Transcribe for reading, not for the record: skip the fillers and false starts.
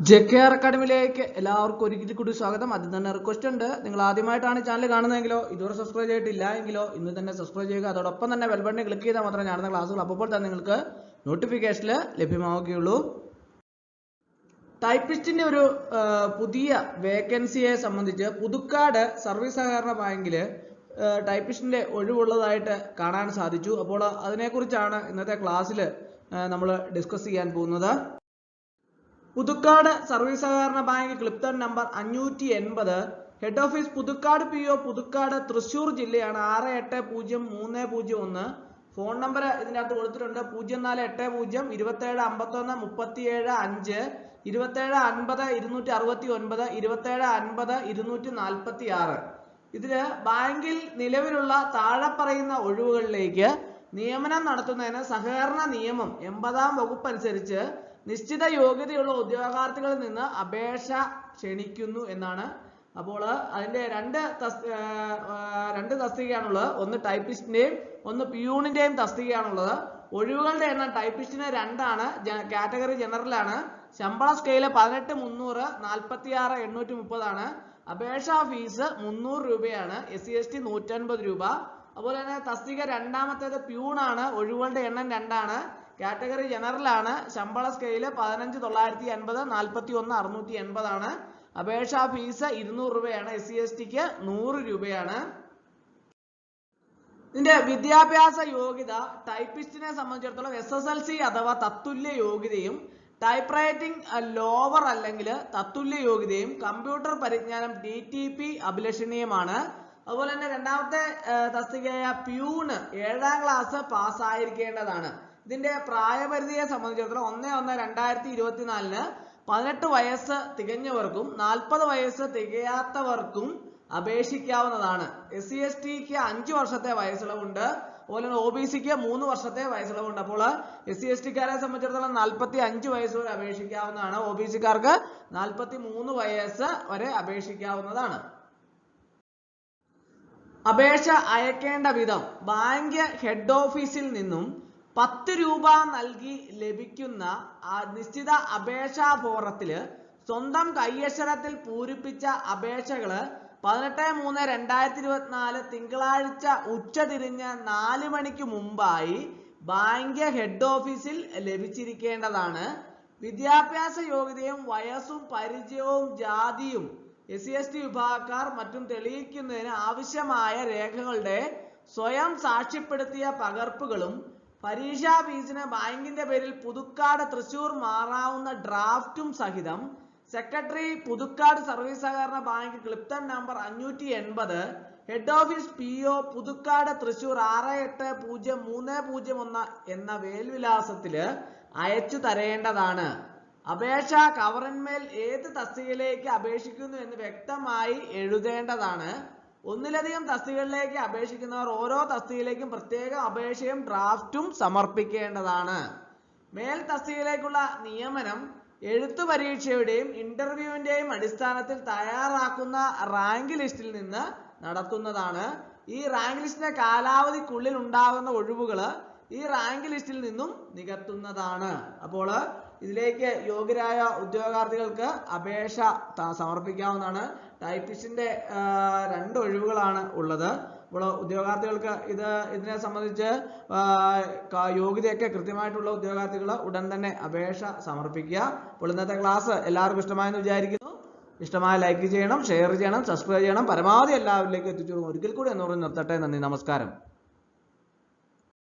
JKR അക്കാഡമിയിലേക്ക് എല്ലാവർക്കും ഒരിക്കൽ കൂടി സ്വാഗതം. ആദ്യം തന്നെ റിക്വസ്റ്റ് ഉണ്ട്, നിങ്ങൾ ആദ്യമായിട്ടാണ് ചാനൽ കാണുന്നതെങ്കിലോ ഇതുവരെ സബ്സ്ക്രൈബ് ചെയ്തിട്ടില്ല എങ്കിലോ ഇന്ന് തന്നെ സബ്സ്ക്രൈബ് ചെയ്യുക. അതോടൊപ്പം തന്നെ ബെൽ ബട്ടൺ ക്ലിക്ക് ചെയ്താൽ മാത്രമേ കാണുന്ന ക്ലാസ്സുകൾ അപ്പോൾ തന്നെ നിങ്ങൾക്ക് നോട്ടിഫിക്കേഷനിൽ ലഭ്യമാവുകയുള്ളൂ. ടൈപ്പിസ്റ്റിന്റെ ഒരു പുതിയ വേക്കൻസിയെ സംബന്ധിച്ച് പുതുക്കാട് സർവീസ് സഹകരണ ബാങ്കിൽ ടൈപ്പിസ്റ്റിന്റെ ഒഴിവുള്ളതായിട്ട് കാണാൻ സാധിച്ചു. അപ്പോൾ അതിനെക്കുറിച്ചാണ് ഇന്നത്തെ ക്ലാസ്സിൽ നമ്മൾ ഡിസ്കസ് ചെയ്യാൻ പോകുന്നത്. പുതുക്കാട് സർവീസ് സഹകരണ ബാങ്ക് ക്ലിപ്തൺ number 580, head office Puthukkad PO Puthukkad Thrissur ജില്ലയാണ്. 680301. ഫോൺ നമ്പർ ഇതിൻ്റെ അകത്ത് കൊടുത്തിട്ടുണ്ട്. 0480 27 51 37 5, 27 50 269, 27 50 246. ഇതില് ബാങ്കിൽ നിലവിലുള്ള താഴെ പറയുന്ന ഒഴിവുകളിലേക്ക് നിയമനം നടത്തുന്നതിന് സഹകരണ നിയമം 80-ാം വകുപ്പ് അനുസരിച്ച് നിശ്ചിത യോഗ്യതയുള്ള ഉദ്യോഗാർത്ഥികളിൽ നിന്ന് അപേക്ഷ ക്ഷണിക്കുന്നു എന്നാണ്. അപ്പോൾ അതിന്റെ രണ്ട് തസ്തികയാണുള്ളത്. ഒന്ന് ടൈപ്പിസ്റ്റിന്റെയും ഒന്ന് പിയൂണിന്റെയും തസ്തികയാണുള്ളത്. ഒഴിവുകളുടെ എണ്ണം ടൈപ്പിസ്റ്റിന് 2 കാറ്റഗറി ജനറലാണ്. ശമ്പള സ്കെയില് 18,300, 46,830 അപേക്ഷാ ഫീസ് 300 രൂപയാണ്. SC/ST 150 രൂപ. അതുപോലെ തന്നെ തസ്തിക രണ്ടാമത്തേത് പ്യൂണാണ്. ഒഴിവുകളുടെ എണ്ണം 2, കാറ്റഗറി ജനറലാണ്. ശമ്പള സ്കെയില് 15,980, 41,680 അപേക്ഷാ ഫീസ് 200 രൂപയാണ്. SC/STക്ക് 100 രൂപയാണ്. ഇതിന്റെ വിദ്യാഭ്യാസ യോഗ്യത ടൈപ്പിസ്റ്റിനെ സംബന്ധിച്ചിടത്തോളം SSLC അഥവാ തത്തുല്യ യോഗ്യതയും, ടൈപ്പ് റൈറ്റിംഗ് ലോവർ അല്ലെങ്കിൽ തത്തുല്യ യോഗ്യതയും, കമ്പ്യൂട്ടർ പരിജ്ഞാനം DTP അഭിലഷണീയമാണ്. അതുപോലെ തന്നെ രണ്ടാമത്തെ തസ്തികയായ പ്യൂണ് 7ാം ക്ലാസ് പാസ്സായിരിക്കേണ്ടതാണ്. ഇതിന്റെ പ്രായപരിധിയെ സംബന്ധിച്ചിടത്തോളം 1/1/2024 18 വയസ്സ് തികഞ്ഞവർക്കും 40 വയസ്സ് തികയാത്തവർക്കും അപേക്ഷിക്കാവുന്നതാണ്. SC/STക്ക് 5 വർഷത്തെ വയസ്സിളവുണ്ട്. അതുപോലെ തന്നെ OBCക്ക് 3 വർഷത്തെ വയസ്സിളവുണ്ട്. അപ്പോൾ SC/STക്കാരെ സംബന്ധിച്ചിടത്തോളം 45 വയസ്സ് വരെ അപേക്ഷിക്കാവുന്നതാണ്. OBCക്കാർക്ക് 43 വയസ്സ് വരെ അപേക്ഷിക്കാവുന്നതാണ്. അപേക്ഷ അയക്കേണ്ട വിധം: ബാങ്ക് ഹെഡ് ഓഫീസിൽ നിന്നും 10 രൂപ നൽകി ലഭിക്കുന്ന നിശ്ചിത അപേക്ഷാ ഫോറത്തില് സ്വന്തം കൈയക്ഷരത്തിൽ പൂരിപ്പിച്ച അപേക്ഷകള് 18/3/2024 തിങ്കളാഴ്ച ഉച്ചതിരിഞ്ഞ് 4 മണിക്ക് മുമ്പായി ബാങ്ക് ഹെഡ് ഓഫീസിൽ ലഭിച്ചിരിക്കേണ്ടതാണ്. വിദ്യാഭ്യാസ യോഗ്യതയും വയസ്സും പരിചയവും ജാതിയും SC/ST വിഭാഗക്കാർ മറ്റും തെളിയിക്കുന്നതിന് ആവശ്യമായ രേഖകളുടെ സ്വയം സാക്ഷ്യപ്പെടുത്തിയ പകർപ്പുകളും പരീക്ഷാ ഫീസിന് ബാങ്കിന്റെ പേരിൽ പുതുക്കാട് തൃശ്ശൂർ മാറാവുന്ന ഡ്രാഫ്റ്റും സഹിതം സെക്രട്ടറി പുതുക്കാട് സർവീസ് സഹകരണ ബാങ്ക് ക്ലിപ്തൺ number 580, head office PO Puthukkad Thrissur 680301 എന്ന മേൽവിലാസത്തില് അയച്ചു തരേണ്ടതാണ്. അപേക്ഷ കവറിന്മേൽ ഏത് തസ്തികയിലേക്ക് അപേക്ഷിക്കുന്നു എന്ന് വ്യക്തമായി എഴുതേണ്ടതാണ്. ഒന്നിലധികം തസ്തികകളിലേക്ക് അപേക്ഷിക്കുന്നവർ ഓരോ തസ്തികയിലേക്കും പ്രത്യേക അപേക്ഷയും ഡ്രാഫ്റ്റും സമർപ്പിക്കേണ്ടതാണ്. മേൽ തസ്തികയിലേക്കുള്ള നിയമനം എഴുത്തു പരീക്ഷയുടെയും ഇന്റർവ്യൂവിന്റെയും അടിസ്ഥാനത്തിൽ തയ്യാറാക്കുന്ന റാങ്ക് ലിസ്റ്റിൽ നിന്ന് നടത്തുന്നതാണ്. ഈ റാങ്ക് ലിസ്റ്റിന്റെ കാലാവധിക്കുള്ളിൽ ഉണ്ടാകുന്ന ഒഴിവുകൾ ഈ റാങ്ക് ലിസ്റ്റിൽ നിന്നും നികത്തുന്നതാണ്. അപ്പോൾ ഇതിലേക്ക് യോഗ്യരായ ഉദ്യോഗാർത്ഥികൾക്ക് അപേക്ഷ സമർപ്പിക്കാവുന്നതാണ്. ടൈപ്പിസ്റ്റിന്റെ 2 ഒഴിവുകളാണ് ഉള്ളത്. അപ്പോൾ ഉദ്യോഗാർത്ഥികൾക്ക് ഇതിനെ സംബന്ധിച്ച് യോഗ്യതയൊക്കെ കൃത്യമായിട്ടുള്ള ഉദ്യോഗാർത്ഥികൾ ഉടൻ തന്നെ അപേക്ഷ സമർപ്പിക്കുക. അപ്പോൾ ഇന്നത്തെ ക്ലാസ് എല്ലാവർക്കും ഇഷ്ടമായെന്ന് വിചാരിക്കുന്നു. ഇഷ്ടമായ ലൈക്ക് ചെയ്യണം, ഷെയർ ചെയ്യണം, സബ്സ്ക്രൈബ് ചെയ്യണം. പരമാവധി എല്ലാവരിലേക്കും എത്തിച്ചു. ഒരിക്കൽ കൂടി എന്ന് പറഞ്ഞ് നിർത്തട്ടെ. നന്ദി, നമസ്കാരം.